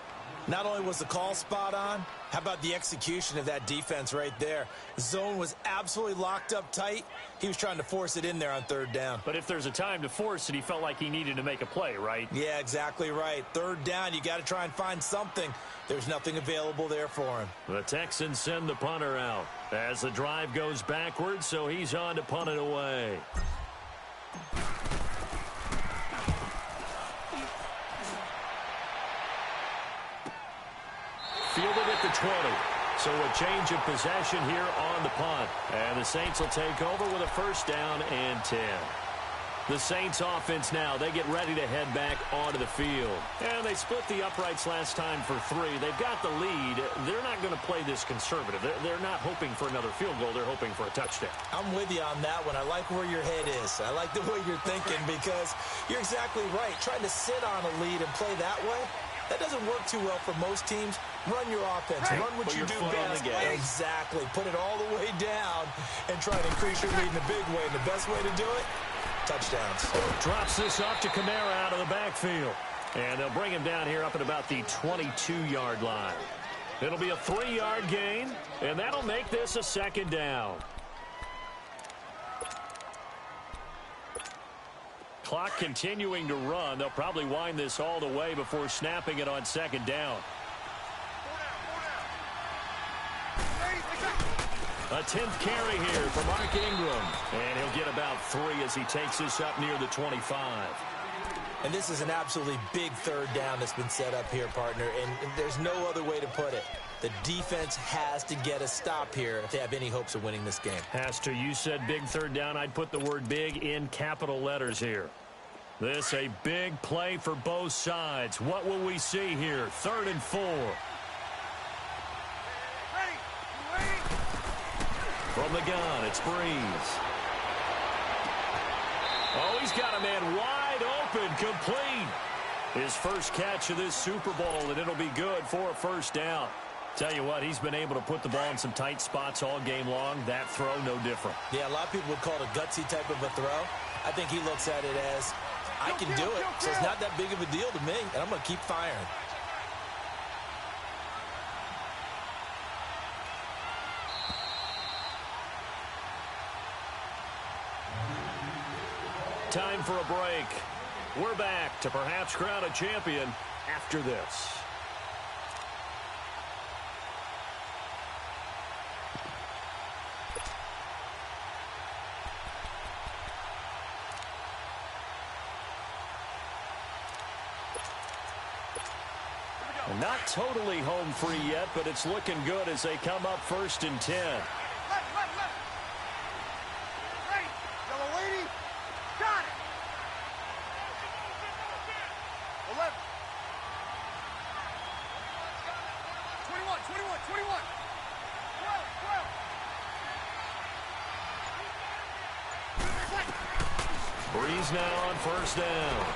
Not only was the call spot on, how about the execution of that defense right there? Zone was absolutely locked up tight. He was trying to force it in there on 3rd down. But if there's a time to force it, he felt like he needed to make a play, right? Yeah, exactly right. 3rd down, you got to try and find something. There's nothing available there for him. The Texans send the punter out as the drive goes backwards, so he's on to punt it away. Fielded at the 20. So a change of possession here on the punt. And the Saints will take over with a 1st down and 10. The Saints offense now, they get ready to head back onto the field. And they split the uprights last time for 3. They've got the lead. They're not going to play this conservative. They're not hoping for another field goal. They're hoping for a touchdown. I'm with you on that one. I like where your head is. I like the way you're thinking because you're exactly right. Trying to sit on a lead and play that way, that doesn't work too well for most teams. Run your offense. Right. Run what Put you your do foot on best. the gas. Exactly. Put it all the way down and try to increase your lead in a big way. And the best way to do it, touchdowns. Drops this off to Kamara out of the backfield. And they'll bring him down here up at about the 22-yard line. It'll be a 3-yard gain, and that'll make this a 2nd down. Clock continuing to run. They'll probably wind this all the way before snapping it on 2nd down. A 10th carry here for Mark Ingram. And he'll get about 3 as he takes this up near the 25. And this is an absolutely big 3rd down that's been set up here, partner. And there's no other way to put it. The defense has to get a stop here if they have any hopes of winning this game. Has to. You said big 3rd down. I'd put the word big in capital letters here. This a big play for both sides. What will we see here? 3rd and 4. From the gun, it's Breeze. Oh, he's got a man wide open, complete. His first catch of this Super Bowl, and it'll be good for a 1st down. Tell you what, he's been able to put the ball in some tight spots all game long. That throw, no different. Yeah, a lot of people would call it a gutsy type of a throw. I think he looks at it as, I can do it, so it's not that big of a deal to me, and I'm going to keep firing. Time for a break. We're back to perhaps crown a champion after this. Not totally home free yet, but it's looking good as they come up 1st and 10. Left. Ready. Yellow lady. Got it. 11. 21. 12. Breeze now on 1st down.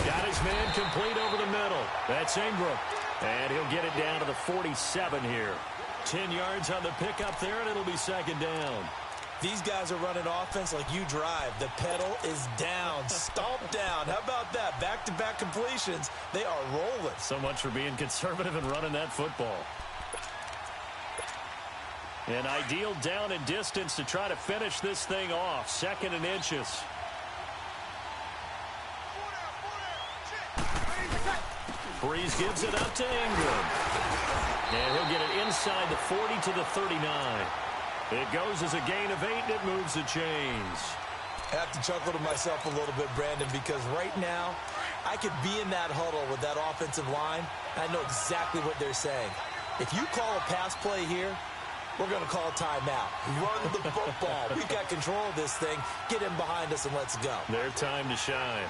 Got his man complete over the middle. That's Ingram. And he'll get it down to the 47 here. 10 yards on the pickup there, and it'll be 2nd down. These guys are running offense like you drive. The pedal is down, stomped down. How about that? Back-to-back completions. They are rolling. So much for being conservative and running that football. An ideal down and distance to try to finish this thing off. 2nd and inches. Breeze gives it up to Ingram. And he'll get it inside the 40 to the 39. It goes as a gain of 8, and it moves the chains. I have to chuckle to myself a little bit, Brandon, because right now I could be in that huddle with that offensive line. I know exactly what they're saying. If you call a pass play here, we're going to call a timeout. Run the football. We've got control of this thing. Get in behind us and let's go. Their time to shine.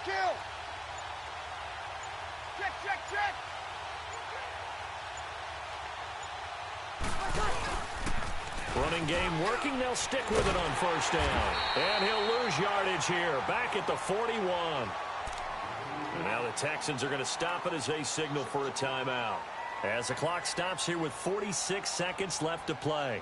Kill. Check. Running game working. They'll stick with it on 1st down. And he'll lose yardage here. Back at the 41. And now the Texans are going to stop it as they signal for a timeout. As the clock stops here with 46 seconds left to play.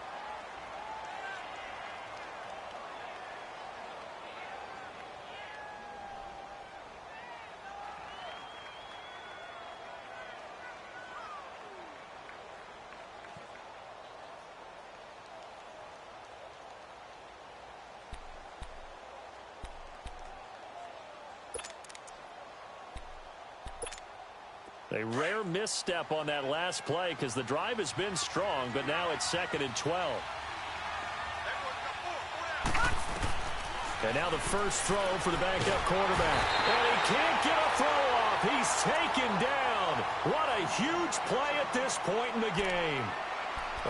A rare misstep on that last play because the drive has been strong, but now it's 2nd and 12. And now the first throw for the backup quarterback. And he can't get a throw off. He's taken down. What a huge play at this point in the game.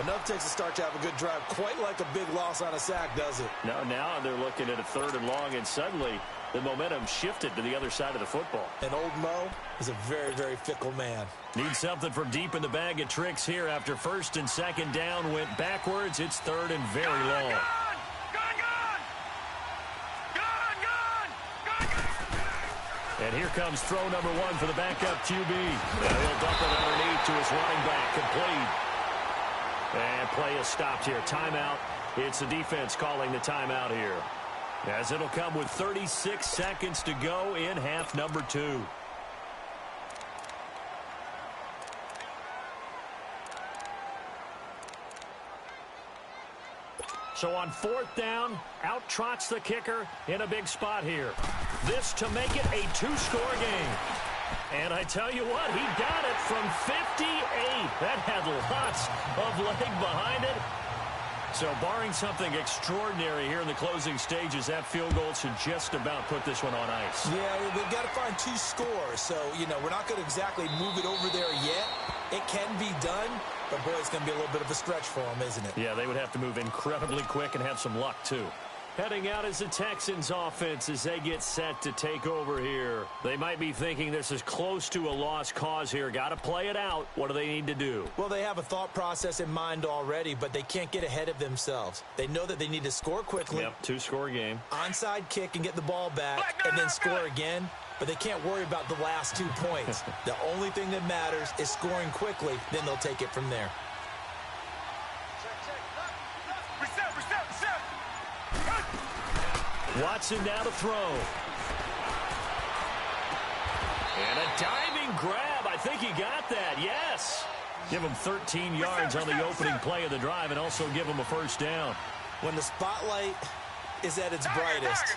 Enough takes a start to have a good drive. Quite like a big loss on a sack, does it? No, now they're looking at a 3rd and long, and suddenly the momentum shifted to the other side of the football. And old Mo is a very, very fickle man. Need something from deep in the bag of tricks here after 1st and 2nd down went backwards. It's 3rd and very long. And here comes throw number 1 for the backup QB. Now he'll dump it underneath to his running back. Complete. And play is stopped here. Timeout. It's the defense calling the timeout here. As it'll come with 36 seconds to go in half number 2. So on 4th down, out trots the kicker in a big spot here. This to make it a 2-score game. And I tell you what, he got it from 58. That had lots of leg behind it. So barring something extraordinary here in the closing stages, that field goal should just about put this one on ice. Yeah, they've got to find 2 scores. So, we're not going to exactly move it over there yet. It can be done, but boy, it's going to be a little bit of a stretch for them, isn't it? Yeah, they would have to move incredibly quick and have some luck, too. Heading out is the Texans offense as they get set to take over here. They might be thinking this is close to a lost cause here. Got to play it out. What do they need to do? Well, they have a thought process in mind already, but they can't get ahead of themselves. They know that they need to score quickly. Yep, 2-score game. Onside kick and get the ball back and then score again. But they can't worry about the last 2 points. The only thing that matters is scoring quickly. Then they'll take it from there. Watson now to throw. And a diving grab. I think he got that. Yes. Give him 13 yards on the opening play of the drive and also give him a 1st down. When the spotlight is at its brightest,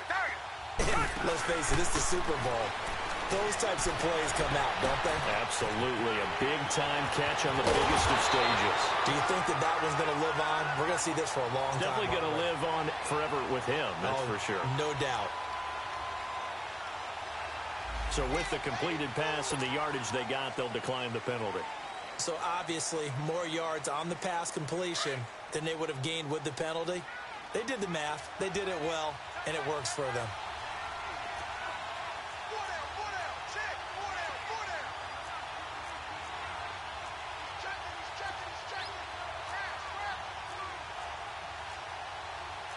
and let's face it, it's the Super Bowl. those types of plays come out, don't they? Absolutely. A big-time catch on the biggest of stages. Do you think that one's going to live on? We're going to see this for a long time. Definitely going to live on forever with him, that's for sure. No doubt. So with the completed pass and the yardage they got, they'll decline the penalty. So obviously more yards on the pass completion than they would have gained with the penalty. They did the math. They did it well, and it works for them.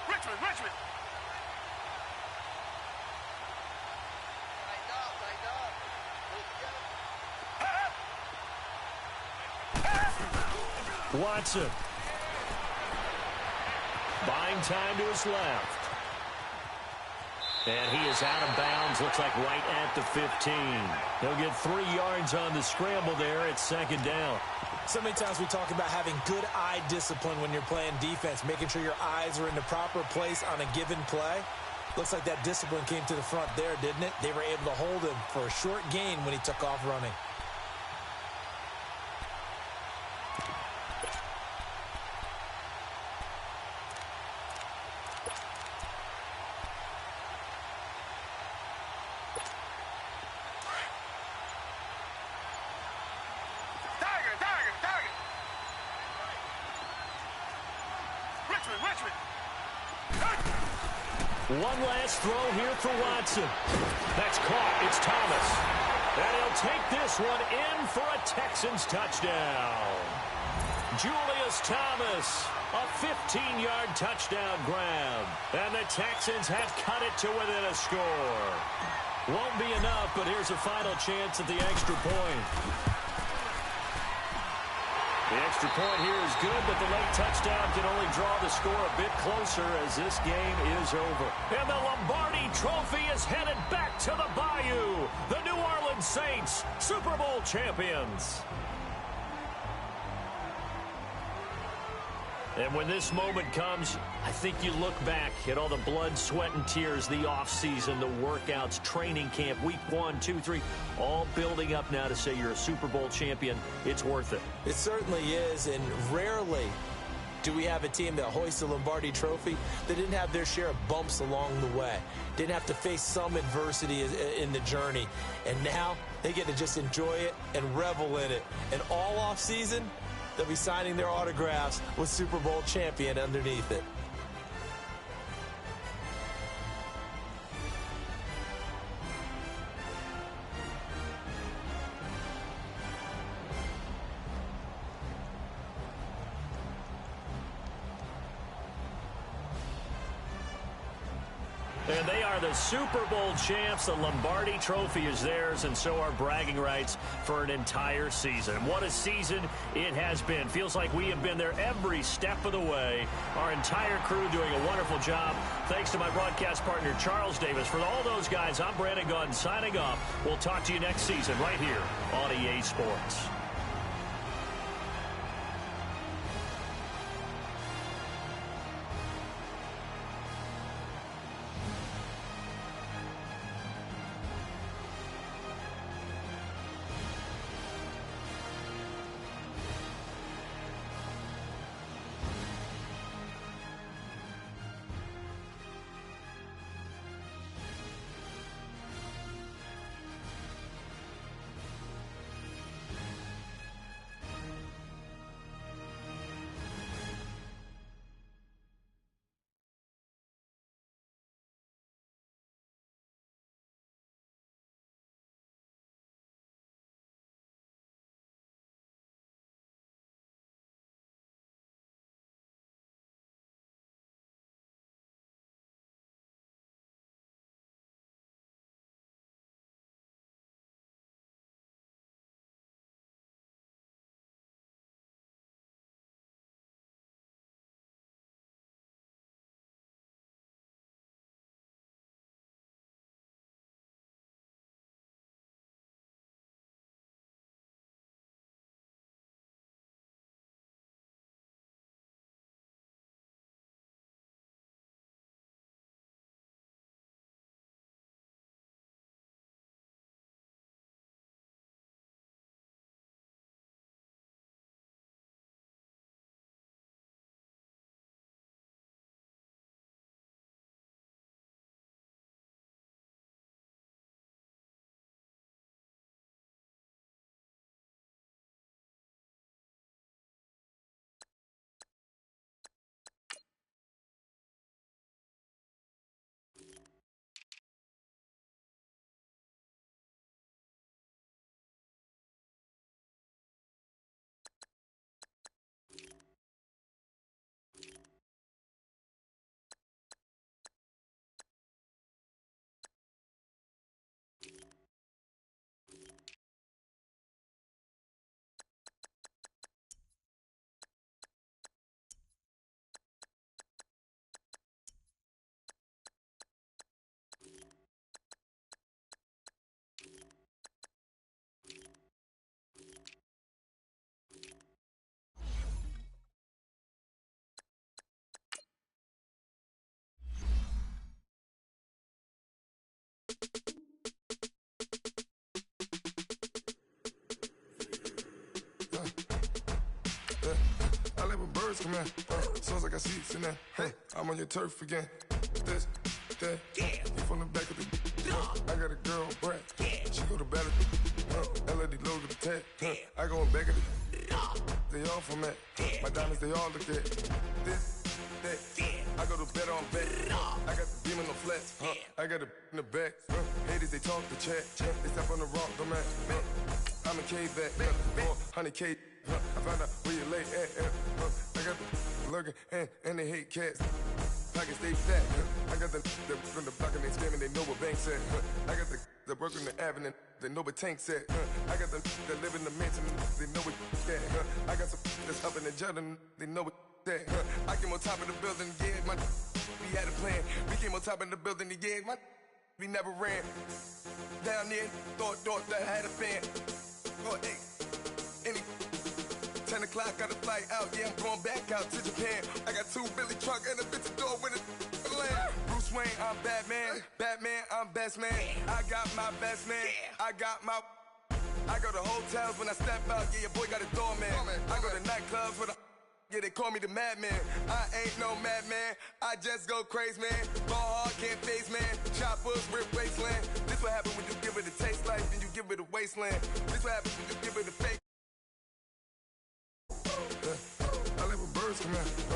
Richmond. Watson. Buying time to his left. And he is out of bounds, looks like right at the 15. He'll get 3 yards on the scramble there. It's second down. So many times we talk about having good eye discipline when you're playing defense, making sure your eyes are in the proper place on a given play. Looks like that discipline came to the front there, didn't it? They were able to hold him for a short gain when he took off running. One last throw here for Watson. That's caught. It's Thomas. And he'll take this one in for a Texans touchdown. Julius Thomas, a 15-yard touchdown grab. And the Texans have cut it to within a score. Won't be enough, but here's a final chance at the extra point. The extra point here is good, but the late touchdown can only draw the score a bit closer as this game is over. And the Lombardi Trophy is headed back to the Bayou. The New Orleans Saints, Super Bowl champions. And when this moment comes, I think you look back at all the blood, sweat, and tears, the offseason, the workouts, training camp, week 1, 2, 3, all building up now to say you're a Super Bowl champion. It's worth it. It certainly is, and rarely do we have a team that hoists the Lombardi Trophy that didn't have their share of bumps along the way, didn't have to face some adversity in the journey, and now they get to just enjoy it and revel in it. And all offseason, they'll be signing their autographs with Super Bowl champion underneath it. And they are the Super Bowl champs. The Lombardi Trophy is theirs, and so are bragging rights for an entire season. What a season it has been. Feels like we have been there every step of the way. Our entire crew doing a wonderful job. Thanks to my broadcast partner, Charles Davis. For all those guys, I'm Brandon Gunn signing off. We'll talk to you next season right here on EA Sports. come in. Sounds like I see it in there. I'm on your turf again. This, that, you from the back of the. I got a girl, Brad. She go to battle. LED logo the tag. I go in back of the. They all from that. My diamonds, they all look at. This, that. I go to bed on bed. I got the beam in the flats. I got it in the back. Haters, they talk the chat. They step on the rock, the man. I'm a K-back. 400K. I found out where you lay at. I got the lurking and they hate cats. Pockets stay fat. I got the from the block and they screaming, they know what banks at. I got the work on the avenue, they know what tanks at. I got the that live in the mansion, they know what that. I got some that's up in the Jordan, they know what that. I came on top of the building, yeah, my we had a plan. We came on top of the building, yeah, my we never ran. Down there, thought that I had a fan. Oh, hey, any 10 o'clock, got a flight out, yeah, I'm going back out to Japan. I got 2 Billy truck and a bitch door with a land. Bruce Wayne, I'm Batman. Batman, I'm best man. I got my best man. I got my. I go to hotels when I step out, yeah, your boy got a doorman. I go to nightclubs with a. Yeah, they call me the madman. I ain't no madman. I just go crazy, man. Ball hard, can't face, man. Choppers, rip wasteland. This what happens when you give it a taste like, then you give it a wasteland. This what happens when you give it a fake. I live with birds come in.